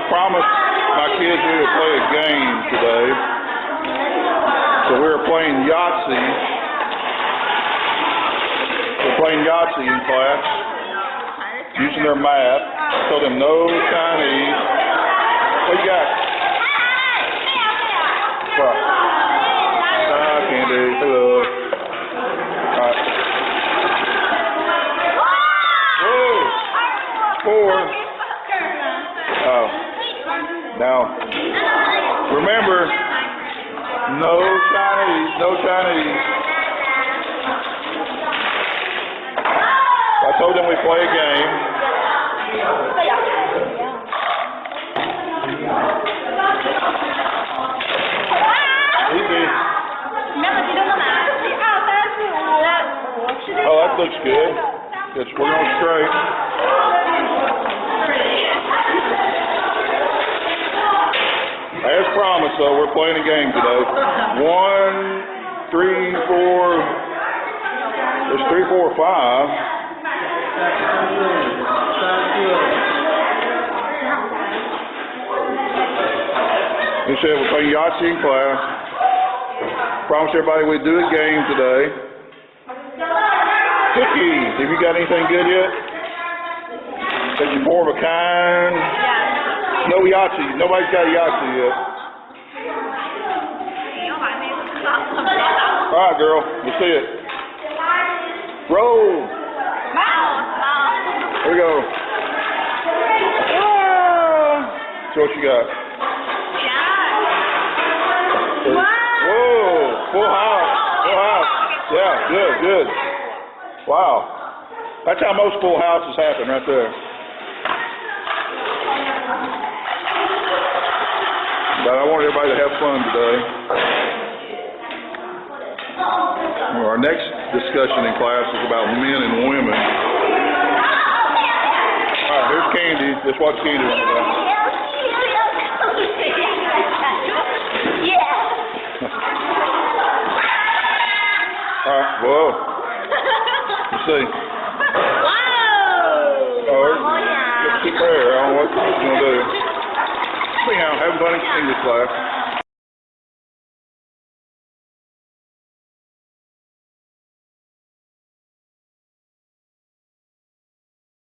promised my kids we would play a game today. So we're playing Yahtzee. We're playing Yahtzee in class, using their map. I told them no Chinese. What you got? What? Candy. Hello. All right. Whoa. 4. Oh. Now, remember, no Chinese, no Chinese. I told them we play a game. Easy. Oh, that looks good. Yes, we're on straight. As promised, though, we're playing a game today. 1, 3, 4. There's 3, 4, 5. He said we're playing Yahtzee in class. Promised everybody we'd do a game today. Cookies, have you got anything good yet? That you're more of a kind? No Yahtzee. Nobody's got a Yahtzee yet. All right, girl. We'll see it. Roll. Here we go. So what you got? Whoa. Full house. Full house. Yeah, good, good. Wow. That's how most full houses happen right there. But I want everybody to have fun today. Well, our next discussion in class is about men and women. All right, here's Candy. Just watch Candy run down. All right, whoa. Let's see. Oh, let's keep there. I don't know what she's going to do. Anyhow, having fun in English class.